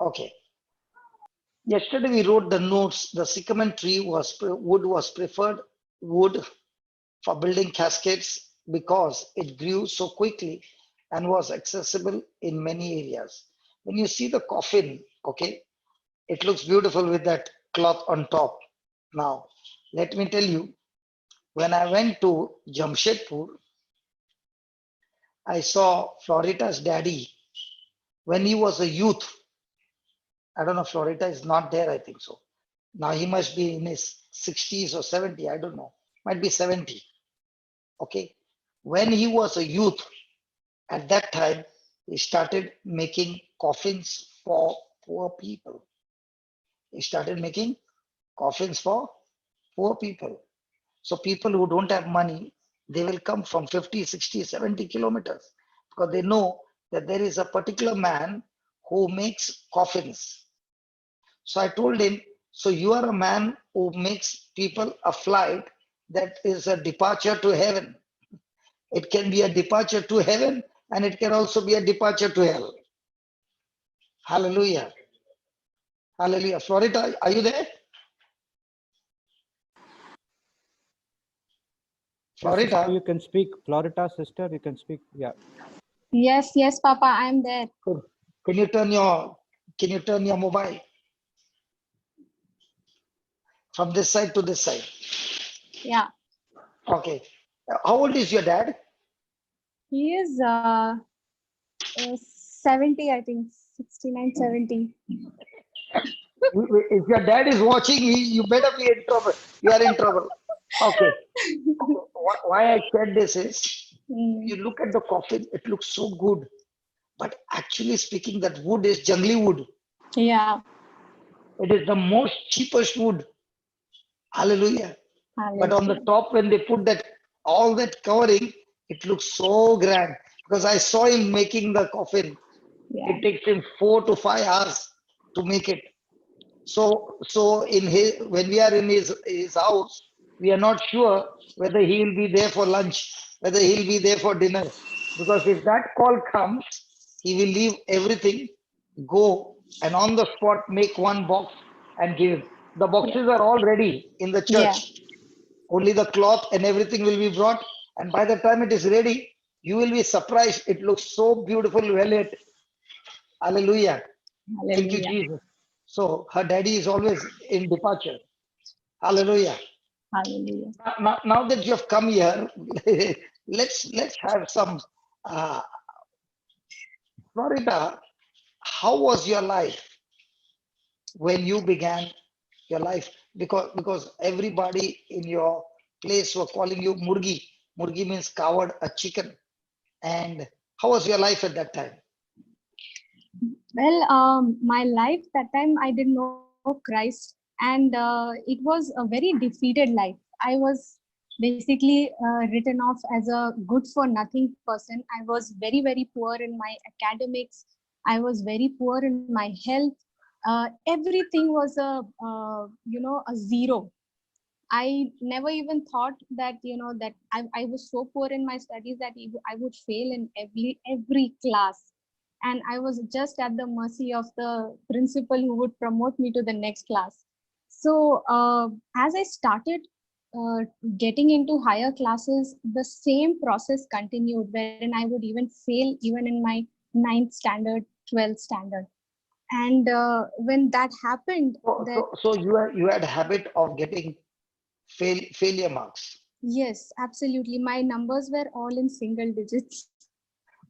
Okay. Yesterday we wrote the notes. The sycamore tree wood was preferred wood for building caskets because it grew so quickly and was accessible in many areas. When you see the coffin, okay, it looks beautiful with that cloth on top. Now, let me tell you, when I went to Jamshedpur, I saw Florita's daddy when he was a youth. I don't know, Florita is not there, I think so. Now he must be in his 60s or 70, I don't know. Might be 70. Okay. When he was a youth, at that time, he started making coffins for poor people. He started making coffins for poor people. So people who don't have money, they will come from 50, 60, 70 kilometers because they know that there is a particular man who makes coffins. So I told him, so you are a man who makes people a flight that is a departure to heaven. It can be a departure to heaven and it can also be a departure to hell. Hallelujah. Hallelujah. Florita, are you there? Florita, sister, you can speak. Florita, sister, you can speak. Yeah. Yes, yes, Papa, I'm there. can you turn your mobile from this side to this side? Yeah, Okay. How old is your dad? he is 70, I think, 69, 70. If your dad is watching, you better be in trouble. You are in trouble. Okay. Why I said this is, you look at the coffin, it looks so good. But actually speaking, that wood is jungly wood. Yeah. It is the most cheapest wood. Hallelujah. But on the Hallelujah. top, when they put that all that covering, it looks so grand. Because I saw him making the coffin. Yeah. It takes him 4 to 5 hours to make it. So in his when we are in his house, we are not sure whether he will be there for lunch, whether he'll be there for dinner. Because if that call comes, he will leave everything, go and on the spot make one box and give. The boxes are all ready in the Yeah. church. Only the cloth and everything will be brought. And by the time it is ready, you will be surprised. It looks so beautiful, well lit. Hallelujah. Thank you, Hallelujah. Jesus. So her daddy is always in departure. Hallelujah. Hallelujah. Now that you have come here, let's have some. Uh, Florida, how was your life when you began your life? Because everybody in your place were calling you Murgi. Murgi means coward, a chicken. And how was your life at that time? Well, my life that time I didn't know Christ, and it was a very defeated life. I was basically written off as a good for nothing person. I was very, very poor in my academics. I was very poor in my health. Everything was a zero. I never even thought that that I was so poor in my studies that I would fail in every class, and I was just at the mercy of the principal who would promote me to the next class. So as I started uh, getting into higher classes, the same process continued, wherein I would even fail even in my 9th standard, 12th standard. And when that happened, that So you had habit of getting failure marks. yes, absolutely. My numbers were all in single digits,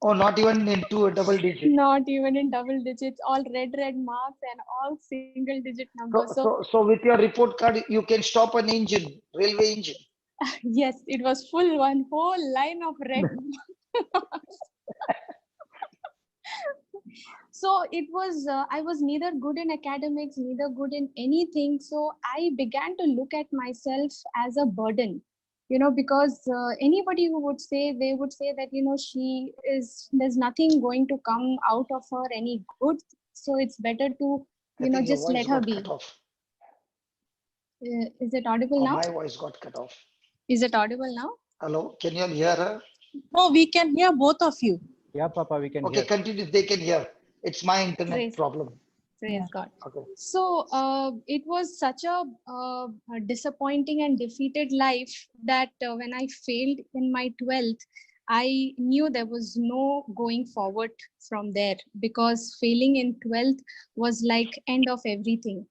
Or not even into a double digit. not even in double digits, all red marks and all single digit numbers. So with your report card, you can stop an engine, railway engine. Yes, it was full, one whole line of red. So it was, I was neither good in academics, neither good in anything. So I began to look at myself as a burden, because anybody who would say, they would say that, there's nothing going to come out of her any good. So it's better to, I think your just let voice her got be. cut off. Is it audible Or now? my voice got cut off. Is it audible now? Hello, can you all hear her? No, we can hear both of you. Yeah, Papa, we can Okay, hear. continue. They can hear. It's my internet Praise, problem. Praise God. Okay. So it was such a disappointing and defeated life that when I failed in my 12th, I knew there was no going forward from there, because failing in 12th was like end of everything.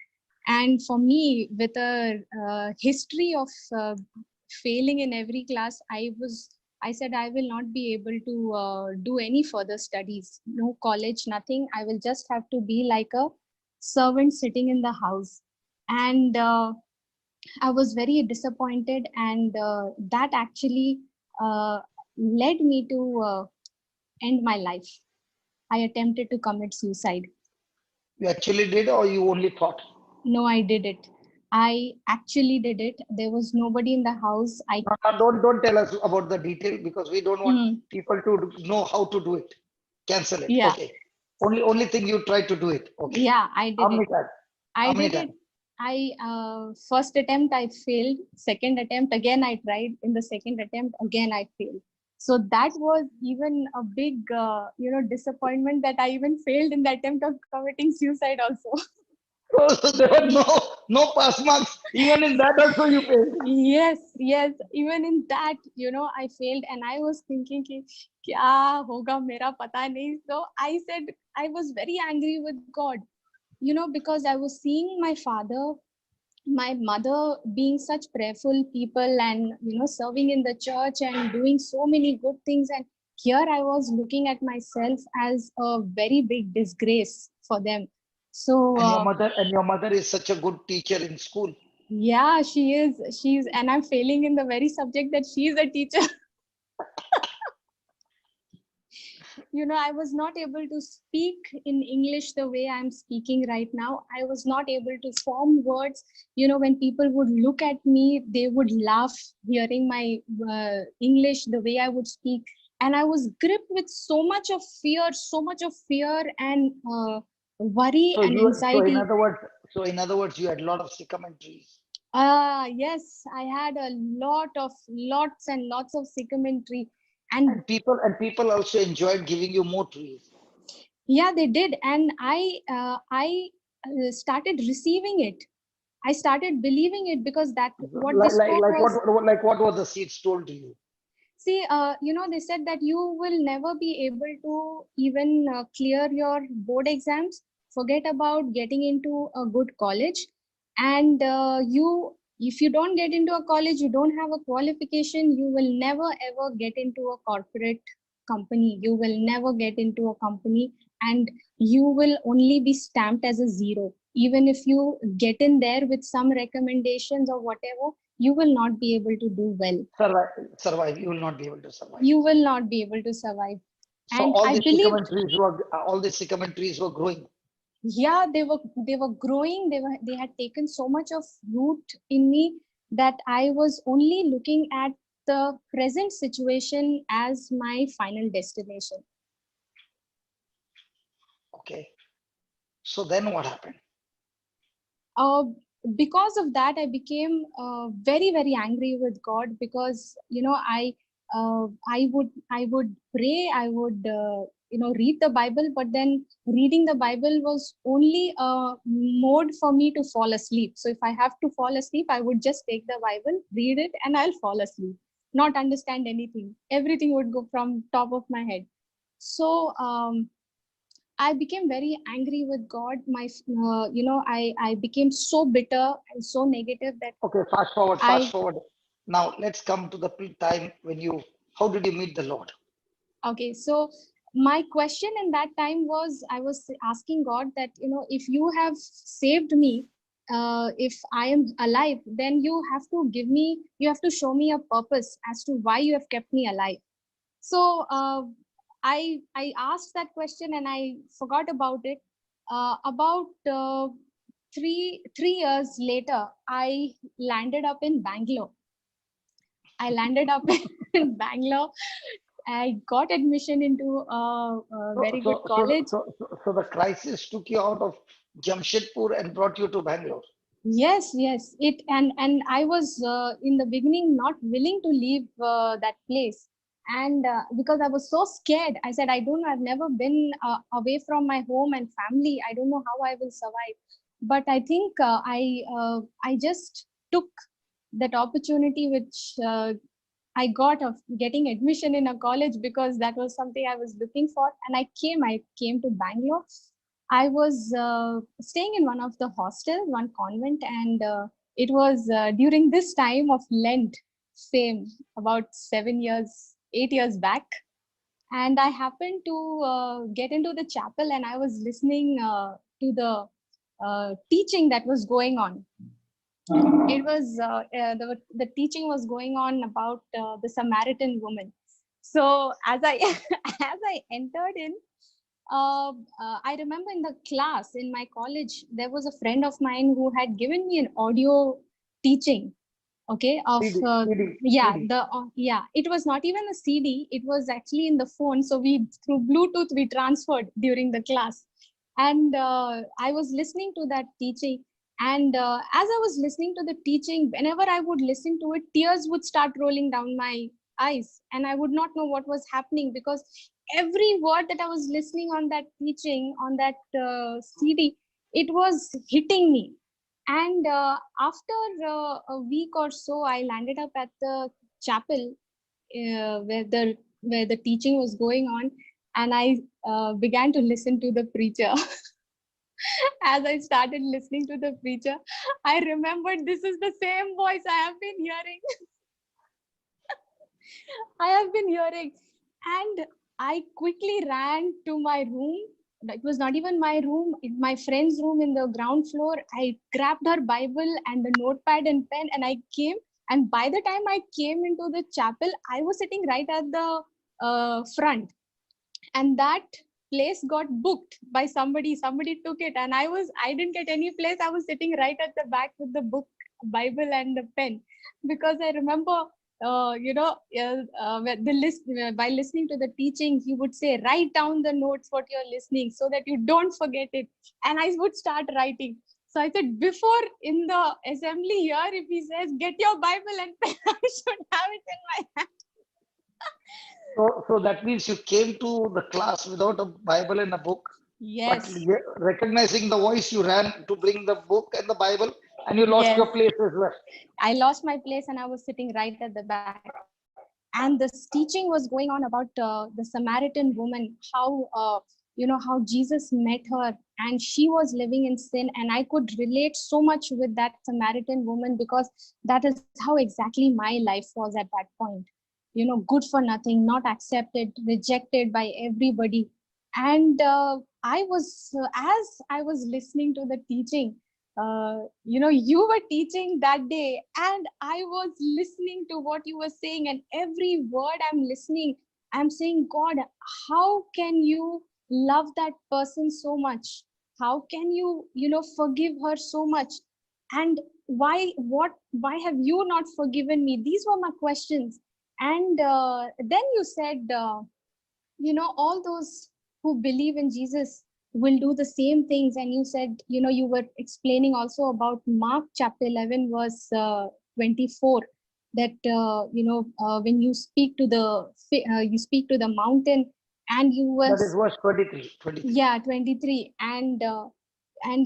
And for me, with a history of failing in every class, I said I will not be able to do any further studies, no college, nothing. I will just have to be like a servant sitting in the house. And I was very disappointed, and that actually led me to end my life. I attempted to commit suicide. You actually did, or you only thought? No, I did it. I actually did it. There was nobody in the house. No, no, don't tell us about the detail, because we don't want Mhm. people to know how to do it. Cancel it. Yeah, Okay. Only thing you tried to do it. Okay. yeah, I How did many it. times? How I many did it. times? I first attempt I failed. Second attempt again I tried. In the second attempt again I failed. So that was even a big disappointment, that I even failed in the attempt of committing suicide also. So there were no pass marks. Even in that also you failed. Yes, yes. Even in that, I failed, and I was thinking, ki, kya hoga mera pata nahi. So I said, I was very angry with God, because I was seeing my father, my mother being such prayerful people, and serving in the church and doing so many good things, and here I was looking at myself as a very big disgrace for them. So And your mother is such a good teacher in school. yeah, she's and I'm failing in the very subject that she's a teacher. I was not able to speak in English the way I'm speaking right now. I was not able to form words. When people would look at me, they would laugh hearing my English, the way I would speak. And I was gripped with so much of fear and worry So and you so in anxiety. other words, you had a lot of psychometries. Yes, I had a lots and lots of psychometry. And And people also enjoyed giving you more trees. yeah, they did. And I started receiving it. I started believing it, because that what they Like like spoke like was, what was the seeds told to you? see, they said that you will never be able to even clear your board exams. Forget about getting into a good college. And if you don't get into a college, you don't have a qualification, you will never ever get into a corporate company. You will never get into a company, and you will only be stamped as a zero. Even if you get in there with some recommendations or whatever, you will not be able to do well. Survive. You will not be able to survive. You will not be able to survive. So And all I these believed, psychometries were growing. yeah, they were growing. They had taken so much of root in me that I was only looking at the present situation as my final destination. Okay. So then what happened? uh, because of that, I became very very angry with God, because I would pray, I would read the Bible, but then reading the Bible was only a mode for me to fall asleep. So if I have to fall asleep, I would just take the Bible, read it, and I'll fall asleep, not understand anything. Everything would go from top of my head. So I became very angry with God. I became so bitter and so negative that Okay, fast forward, fast I, forward. Now let's come to the time when how did you meet the Lord? okay, so my question in that time was, I was asking God that, if you have saved me, if I am alive, then you have to show me a purpose as to why you have kept me alive. So I asked that question and I forgot about it. About 3 years later, I landed up in Bangalore. I landed up in Bangalore. I got admission into a So, very good so, so, college. so the crisis took you out of Jamshedpur and brought you to Bangalore. Yes, yes. And I was in the beginning not willing to leave that place. And because I was so scared, I said, I've never been away from my home and family. I don't know how I will survive. But I think I just took that opportunity which I got of getting admission in a college, because that was something I was looking for. And I came to Bangalore. I was staying in one of the hostels, one convent, and it was during this time of Lent, same, about 7 years, 8 years back. And I happened to get into the chapel, and I was listening to the teaching that was going on. It was the teaching was going on about the Samaritan woman. So as I as I entered in, I remember in the class in my college, there was a friend of mine who had given me an audio teaching, okay, of yeah, CD. yeah, it was not even a CD, it was actually in the phone. So we, through Bluetooth, we transferred during the class. And I was listening to that teaching. And as I was listening to the teaching, whenever I would listen to it, tears would start rolling down my eyes, and I would not know what was happening, because every word that I was listening on that teaching, on that CD, it was hitting me. And after a week or so, I landed up at the chapel where the teaching was going on, and I began to listen to the preacher. As I started listening to the preacher, I remembered this is the same voice I have been hearing. I have been hearing. And I quickly ran to my room. It was not even my room, my friend's room in the ground floor. I grabbed her Bible and the notepad and pen, and I came. And by the time I came into the chapel, I was sitting right at the front. And that place got booked by somebody took it, and I didn't get any place. I was sitting right at the back with the book, Bible, and the pen, because I remember the list, by listening to the teaching, he would say, write down the notes what you're listening so that you don't forget it. And I would start writing. So I said, before in the assembly here, if he says get your Bible and pen, I should have it in my hand. So that means you came to the class without a Bible and a book, but Yes. recognizing the voice, you ran to bring the book and the Bible, and you lost Yes, your place as well. I lost my place, and I was sitting right at the back. And this teaching was going on about the Samaritan woman, how how Jesus met her, and she was living in sin. And I could relate so much with that Samaritan woman, because that is how exactly my life was at that point. Good for nothing, not accepted, rejected by everybody. And I was, as I was listening to the teaching, you were teaching that day, and I was listening to what you were saying, and every word I'm listening, I'm saying, God, how can you love that person so much? How can you, forgive her so much? And why have you not forgiven me? These were my questions. And then you said, all those who believe in Jesus will do the same things. And you said, you were explaining also about Mark chapter 11 verse 24, that when you speak to the mountain, and you That is was, verse 23. 23. yeah, 23. And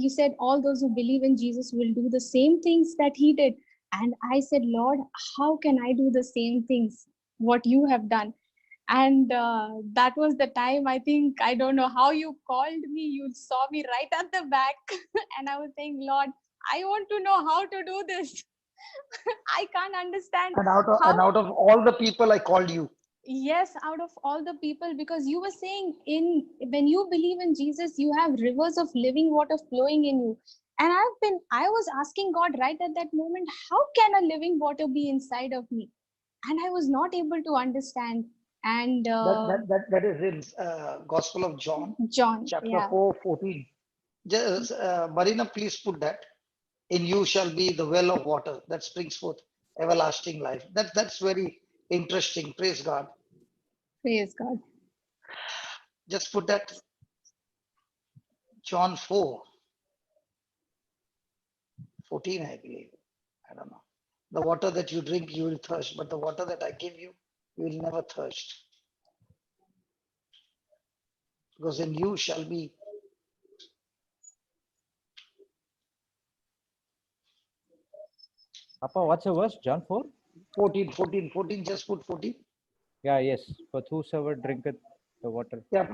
you said all those who believe in Jesus will do the same things that he did. And I said, Lord, how can I do the same things what you have done? And that was the time, I think, I don't know how you called me. You saw me right at the back. And I was saying, Lord, I want to know how to do this. I can't understand And out of, how. and out of all the people, I called you. Yes, out of all the people, because you were saying, in when you believe in Jesus, you have rivers of living water flowing in you. And I was asking God right at that moment, how can a living water be inside of me? And I was not able to understand. And That is in Gospel of John, John, chapter yeah, 4, 14. Just, Marina, please put that. In you shall be the well of water that springs forth everlasting life. That's very interesting. Praise God. praise God. Just put that. John 4, 14, I believe. I don't know. The water that you drink, you will thirst, but the water that I give you You will never thirst. Because in you shall be. Papa, what's the verse? John 4? 14, just put 14. Yeah, yes. But whosoever drinketh the water. Yeah,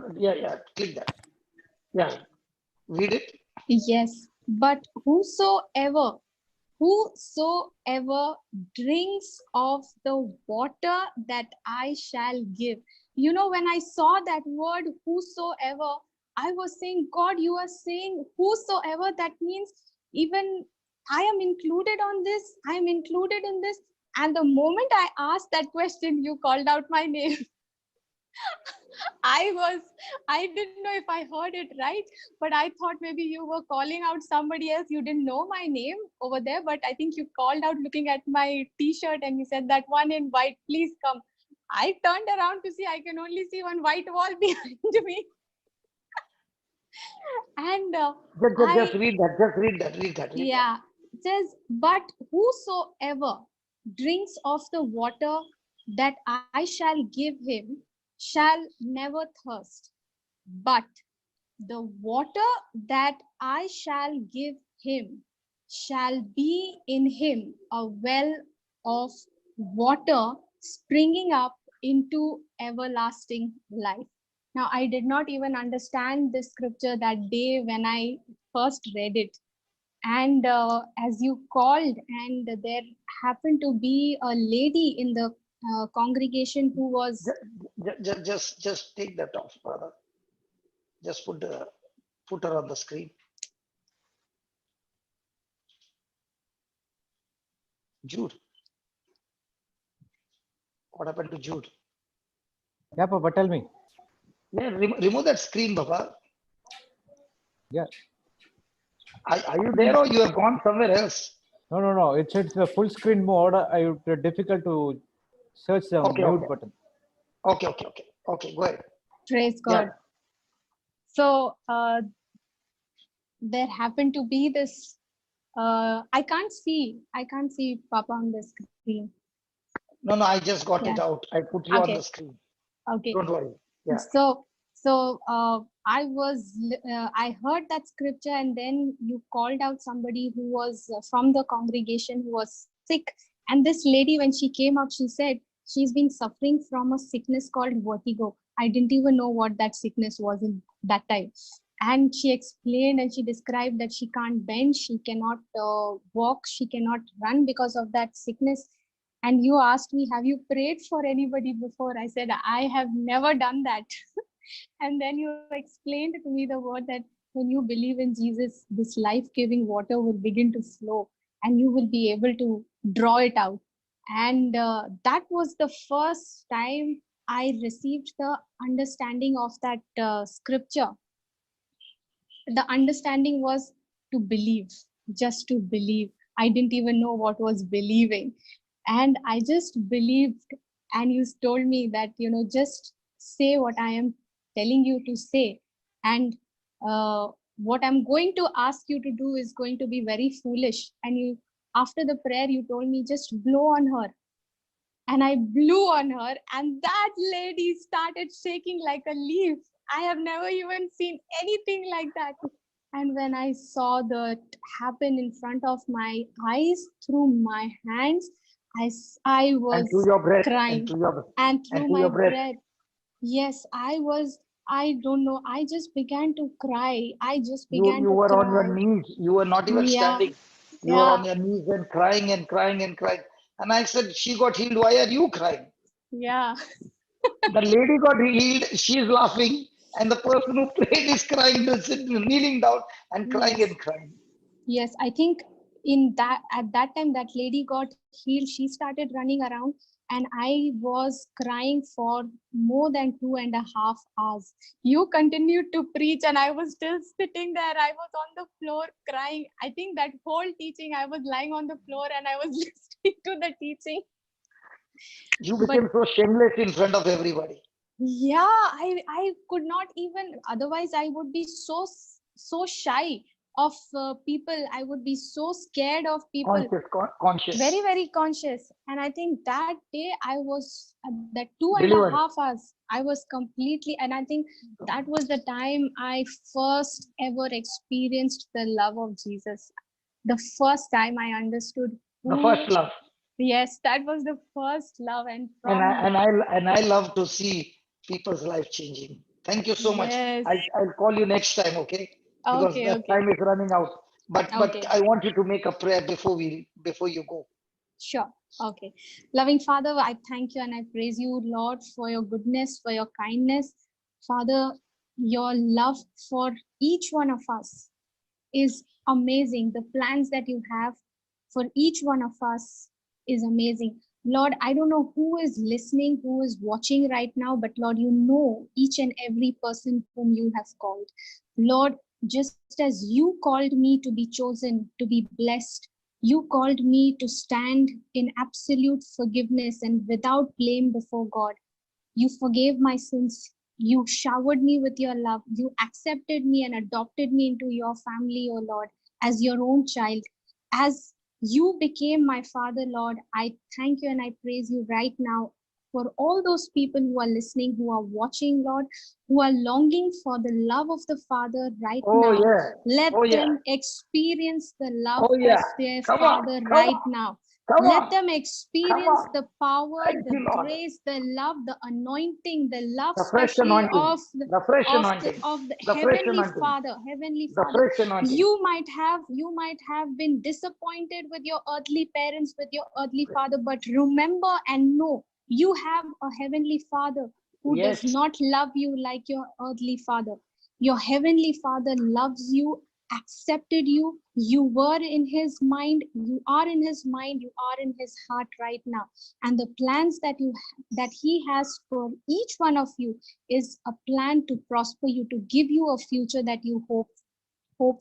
click that. Yeah, read it. Yes, but whosoever drinks of the water that I shall give. You know, when I saw that word whosoever, I was saying, God, you are saying whosoever, that means even I am included on this, I am included in this. And the moment I asked that question, you called out my name. I didn't know if I heard it right, but I thought maybe you were calling out somebody else. You didn't know my name over there, but I think you called out looking at my t-shirt and you said, that one in white, please come. I turned around to see, I can only see one white wall behind me. And Just read that. Read that. Yeah, it says, but whosoever drinks of the water that I shall give him shall never thirst. But the water that I shall give him shall be in him a well of water springing up into everlasting life. Now, I did not even understand this scripture that day when I first read it. And as you called, and there happened to be a lady in the congregation who was. Just take that off, brother. Just put her on the screen. Jude. What happened to Jude? Yeah, Papa, tell me. Yeah, remove that screen, Baba. Yeah. Are you there or you have gone somewhere else? No. It's the full screen mode. It's difficult to search the mute button. Okay. Go ahead. Praise God. Yeah. So there happened to be this. I can't see Papa on the screen. No, I just got it out. I put you on the screen. Okay. Don't worry. Yeah. So I heard that scripture, and then you called out somebody who was from the congregation who was sick. And this lady, when she came up, she said she's been suffering from a sickness called vertigo. I didn't even know what that sickness was in that time. And she explained and she described that she can't bend, she cannot walk, she cannot run because of that sickness. And you asked me, have you prayed for anybody before? I said, I have never done that. And then you explained to me the word that when you believe in Jesus, this life-giving water will begin to flow and you will be able to draw it out. And that was the first time I received the understanding of that scripture. The understanding was to believe, just to believe. I didn't even know what was believing. And I just believed. And you told me that, just say what I am telling you to say. And what I'm going to ask you to do is going to be very foolish. And after the prayer, you told me just blow on her. And I blew on her, and that lady started shaking like a leaf. I have never even seen anything like that. And when I saw that happen in front of my eyes, through my hands, I was crying. And through my breath. Yes, I don't know. I just began to cry. You were on your knees. You were not even standing. You were on your knees and crying and crying and crying. And I said, she got healed. Why are you crying? Yeah. The lady got healed. She's laughing. And the person who prayed is crying, kneeling down and crying and crying. Yes, I think at that time that lady got healed. She started running around, and I was crying for more than 2.5 hours. You continued to preach, and I was still sitting there. I was on the floor crying. I think that whole teaching, I was lying on the floor and I was listening to the teaching. You became so shameless in front of everybody. Yeah, I could not even, otherwise I would be so shy. of people. I would be so scared of people. Conscious. Very, very conscious. And I think that day I was that 2.5 Delivered. hours, I was completely, and I think that was the time I first ever experienced the love of Jesus. The first time I understood The who, first love. yes, that was the first love. And And from I love to see people's life changing. Thank you so much. yes, I'll call you next time, okay? Because okay, that okay, time is running out. But okay. I want you to make a prayer before you go. Sure. Okay. Loving Father, I thank you and I praise you, Lord, for your goodness, for your kindness. Father, your love for each one of us is amazing. The plans that you have for each one of us is amazing. Lord, I don't know who is listening, who is watching right now, but Lord, you know each and every person whom you have called. Lord, just as you called me to be chosen, to be blessed, you called me to stand in absolute forgiveness and without blame before God. You forgave my sins. You showered me with your love. You accepted me and adopted me into your family, O Lord, as your own child. As you became my Father, Lord, I thank you and I praise you right now for all those people who are listening, who are watching, Lord, who are longing for the love of the Father right Oh now. yeah. Let Oh yeah. them experience the love Oh of yeah. their Come on. Father Come right on. now. Come Let on. them Come experience on. the power, Thank the you, Lord. grace, the love, the anointing, the love, The fresh especially anointing. The fresh anointing. of the The fresh heavenly anointing. Father, heavenly The Father. fresh anointing. You might have been disappointed with your earthly parents, with your earthly father, but remember and know you have a heavenly Father who does Yes. not love you like your earthly father. Your heavenly Father loves you, accepted you. You were in his mind, you are in his mind, you are in his heart right now. And the plans that he has for each one of you is a plan to prosper you, to give you a future that you hope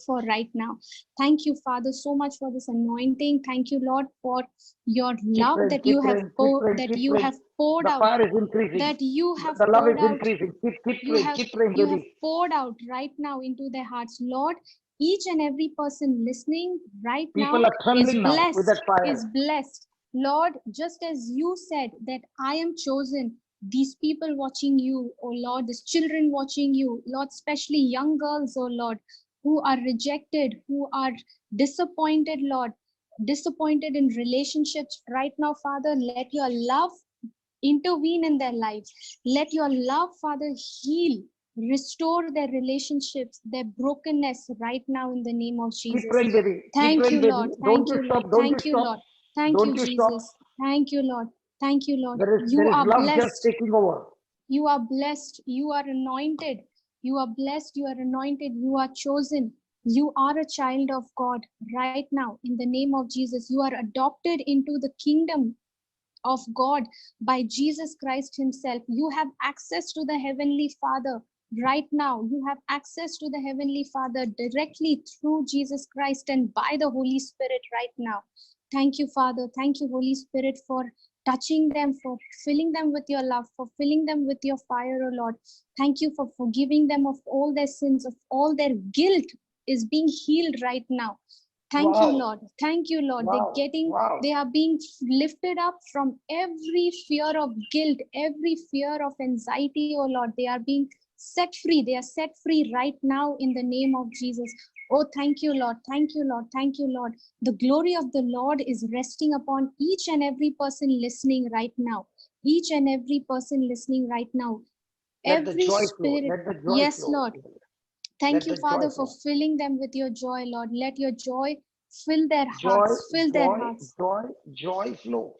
for right now. Thank you, Father, so much for this anointing. Thank you, Lord, for your Keep love praying. Keep praying. Keep praying. that Keep you praying. have poured The out, fire is increasing. that you have The love is poured out, increasing. Keep praying. Keep praying, you have baby. poured out right now into their hearts, Lord. Each and every person listening right People now are trembling now with that is fire. blessed. Lord, just as you said that I am chosen, these people watching you, oh Lord, these children watching you, Lord, especially young girls, oh Lord, who are rejected, who are disappointed, Lord, disappointed in relationships right now, Father, let your love intervene in their lives. Let your love, Father, heal, restore their relationships, their brokenness right now in the name of Keep Jesus. praying, baby. Keep Thank praying, you, baby. Lord. Don't Thank you you, Lord. stop. Don't you Thank you, stop. Lord. Thank you, Don't you stop. Jesus. Thank you, Lord. Thank you, Lord. You There is are love just blessed. taking over. You are blessed. You are anointed. You are blessed. You are anointed. You are chosen. You are a child of God right now in the name of Jesus. You are adopted into the kingdom of God by Jesus Christ Himself. You have access to the Heavenly Father right now. You have access to the Heavenly Father directly through Jesus Christ and by the Holy Spirit right now. Thank you, Father. Thank you, Holy Spirit, for touching them, for filling them with your love, for filling them with your fire, O Lord. Thank you for forgiving them of all their sins, of all their guilt is being healed right now. Thank you, Wow. Lord. Thank you, Lord. Wow. Wow. They are being lifted up from every fear of guilt, every fear of anxiety, oh Lord. They are being set free. They are set free right now in the name of Jesus. Oh, thank you, Lord. Thank you, Lord. Thank you, Lord. The glory of the Lord is resting upon each and every person listening right now. Each and every person listening right now. Let the Every joy flow. spirit. Let the joy Yes, flow. Lord. Thank Let you, the joy Father, for flow. filling them with your joy, Lord. Let your joy fill their Joy, hearts. Fill their joy, hearts. joy, joy flow.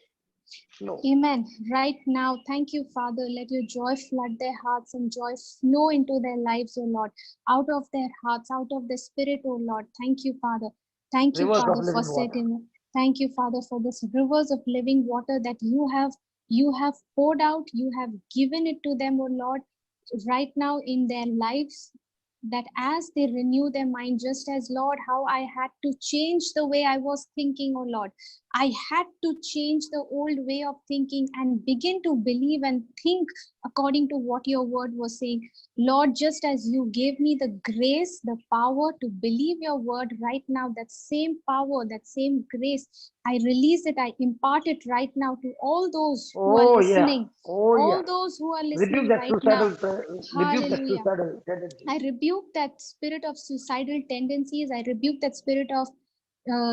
Flow. Amen. Right now, thank you, Father. Let your joy flood their hearts and joy flow into their lives, O Lord. Out of their hearts, out of their spirit, O Lord. Thank you, Father. Thank you, Rivers of Father, for living water. setting. Thank you, Father, for this rivers of living water that you have poured out. You have given it to them, O Lord, right now in their lives. That as they renew their mind, just as Lord, how I had to change the way I was thinking, oh Lord. I had to change the old way of thinking and begin to believe and think according to what your word was saying. Lord, just as you gave me the grace, the power to believe your word right now, that same power, that same grace, I release it, I impart it right now to all those who are Oh yeah. listening, Oh all yeah. those who are Rebuke listening that right now. Hallelujah. suicidal tendency. I rebuke that spirit of suicidal tendencies. I rebuke that spirit of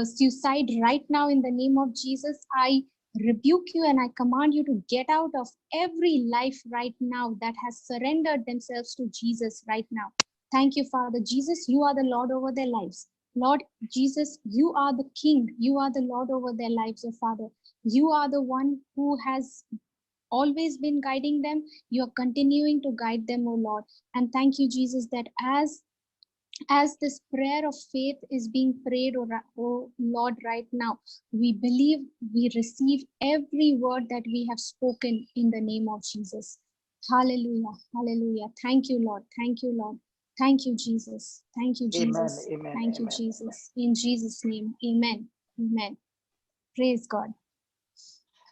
suicide right now in the name of Jesus. I rebuke you and I command you to get out of every life right now that has surrendered themselves to Jesus right now. Thank you, Father. Jesus, you are the Lord over their lives. Lord Jesus, you are the King. You are the Lord over their lives, oh Father. You are the one who has always been guiding them. You are continuing to guide them, oh Lord. And thank you, Jesus, that as this prayer of faith is being prayed, oh Lord, right now, we believe we receive every word that we have spoken in the name of Jesus. Hallelujah. Hallelujah. Thank you, Lord. Thank you, Lord. Thank you, Jesus. Thank you, Amen. Jesus. Amen. Thank you, Amen. Jesus. In Jesus' name, amen. Amen. Praise God.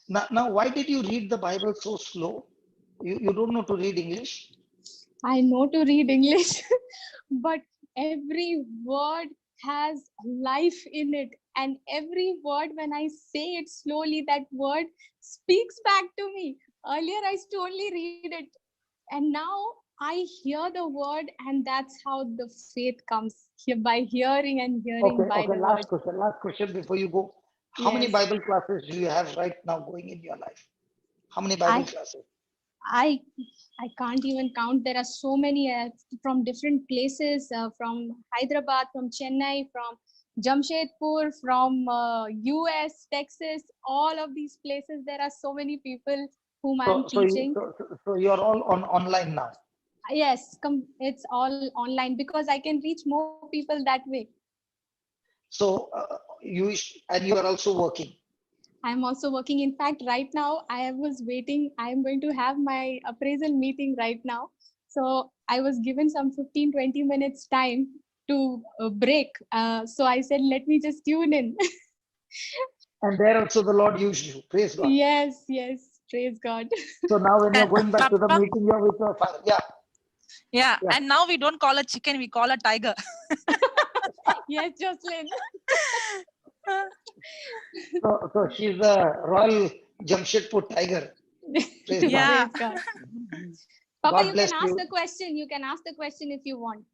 Now, why did you read the Bible so slow? You don't know to read English? I know to read English, but every word has life in it. And every word, when I say it slowly, that word speaks back to me. Earlier, I used to only read it. And now I hear the word, and that's how the faith comes here by hearing and hearing Okay, by okay. the word. Last question before you go. How many Yes. Bible classes do you have right now going in your life? How many Bible I classes? I I can't even count. There are so many from different places, from Hyderabad, from Chennai, from Jamshedpur, from US, Texas, all of these places. There are so many people whom I'm teaching. So you're all on online now. Yes, it's all online because I can reach more people that way. So and you are also working. I'm also working. In fact, right now, I was waiting. I'm going to have my appraisal meeting right now. So I was given some 15-20 minutes time to break. So I said, let me just tune in. And there also the Lord used you. Praise God. Yes, yes. Praise God. So now when you're going back to the Papa, meeting, you're with your father. Yeah. yeah, Yeah. and now we don't call a chicken, we call a tiger. Yes, Jocelyn. So she's a royal Jamshedpur tiger. Praise God. Yeah. Praise God. Papa, God you bless can ask you. the question. You can ask the question if you want.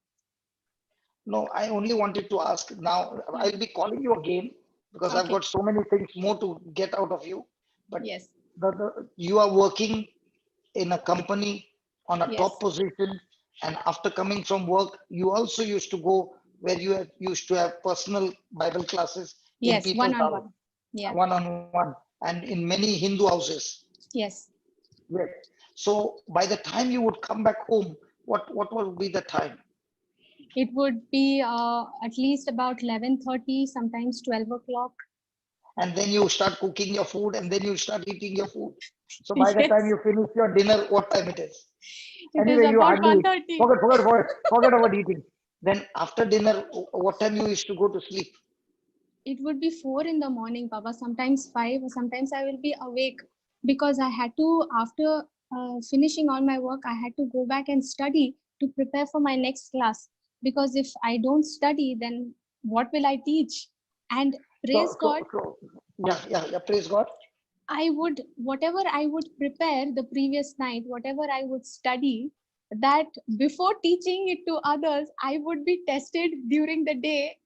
No, I only wanted to ask now. I'll be calling you again because I've Okay. got so many things more to get out of you. But Yes. you are working in a company on a Yes. top position, and after coming from work, you also used to go where used to have personal Bible classes in Yes. One people's on house, one. Yeah. one on one, and in many Hindu houses. Yes. Yes. So by the time you would come back home, what would be the time? It would be at least about 11:30, sometimes 12 o'clock. And then you start cooking your food, and then you start eating your food. So by the time Yes, you finish your dinner, what time it is? it is Anyway, you about hardly 1:30. forget about eating. Then after dinner, what time you used to go to sleep? It would be 4 in the morning, Papa, sometimes 5, or sometimes I will be awake because I had to, after finishing all my work, I had to go back and study to prepare for my next class. Because if I don't study, then what will I teach? And praise God, Yeah. Praise God. I would, whatever I would prepare the previous night, whatever I would study, that before teaching it to others, I would be tested during the day,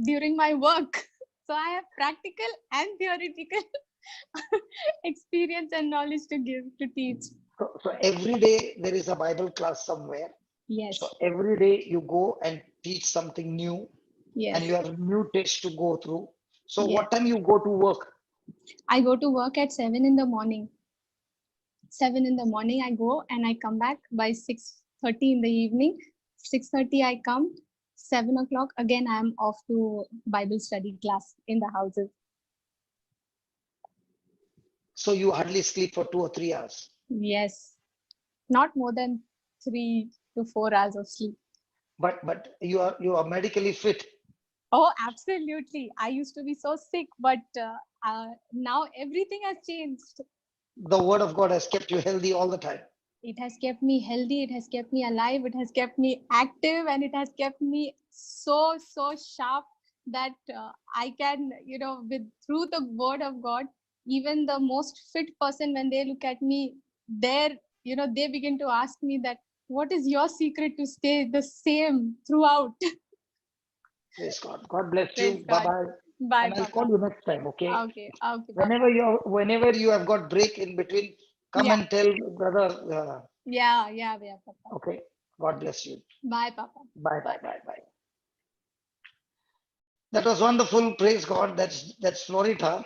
during my work. So I have practical and theoretical experience and knowledge to give to teach. So every day there is a Bible class somewhere. So Yes, every day you go and teach something new, and yes, you have new tests to go through. So yes. what time you go to work? I go to work at 7 in the morning. 7 in the morning I go and I come back by 6:30 in the evening. 6:30 I come. 7 o'clock again I am off to Bible study class in the houses. So you hardly sleep for 2 or 3 hours. Yes, not more than 3 to 4 hours of sleep. But you are medically fit. Oh, absolutely. I used to be so sick, but now everything has changed. The word of God has kept you healthy all the time. It has kept me healthy, it has kept me alive, it has kept me active, and it has kept me so sharp that I can, with through the word of God, even the most fit person, when they look at me, there, they begin to ask me that, what is your secret to stay the same throughout? Praise God. God bless Praise you. Bye God. bye. Bye, And I'll call Papa. you next time, okay? Okay, okay, Papa. Whenever you have got break in between, come Yeah, and tell brother. yeah, Papa. Okay. God bless you. Bye, Papa. Bye bye bye bye. That was wonderful. Praise God. That's Florita.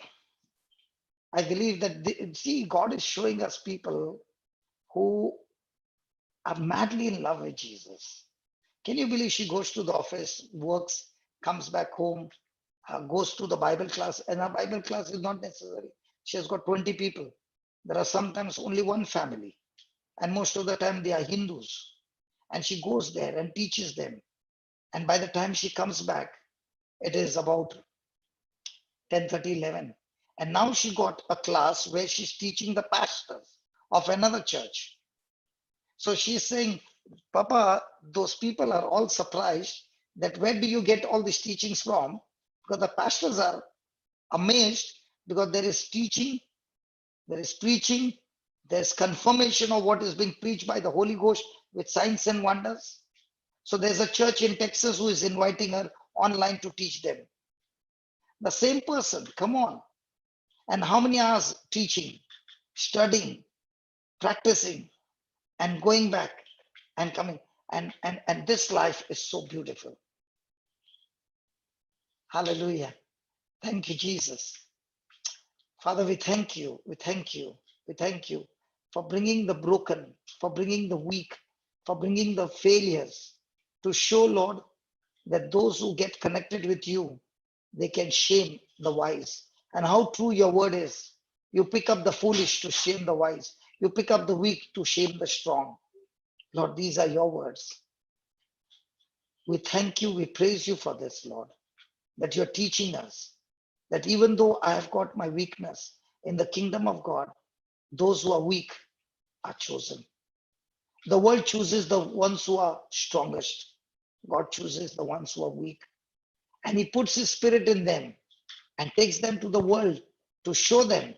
I believe that see, God is showing us people who are madly in love with Jesus. Can you believe she goes to the office, works, comes back home, goes to the Bible class, and her Bible class is not necessary. She has got 20 people. There are sometimes only one family, and most of the time they are Hindus. And she goes there and teaches them. And by the time she comes back, it is about 10:30, 11. And now she got a class where she's teaching the pastors of another church. So she's saying, Papa, those people are all surprised that where do you get all these teachings from? Because the pastors are amazed because there is teaching, there is preaching, there's confirmation of what is being preached by the Holy Ghost with signs and wonders. So there's a church in Texas who is inviting her online to teach them. The same person, come on. And how many hours teaching, studying, practicing, and going back and coming. And this life is so beautiful. Hallelujah. Thank you, Jesus. Father, we thank you. We thank you. We thank you for bringing the broken, for bringing the weak, for bringing the failures to show, Lord, that those who get connected with you, they can shame the wise. And how true your word is. You pick up the foolish to shame the wise. You pick up the weak to shame the strong. Lord, these are your words. We thank you. We praise you for this, Lord, that you're teaching us that even though I have got my weakness in the kingdom of God, those who are weak are chosen. The world chooses the ones who are strongest. God chooses the ones who are weak. And he puts his spirit in them and takes them to the world to show them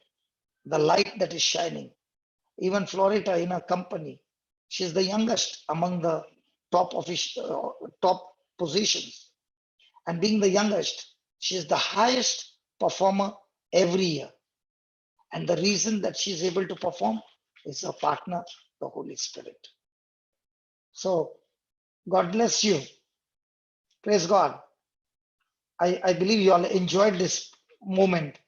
the light that is shining. Even Florita in her company, she's the youngest among the top positions. And being the youngest, she is the highest performer every year. And the reason that she's able to perform is her partner, the Holy Spirit. So God bless you. Praise God. I believe you all enjoyed this moment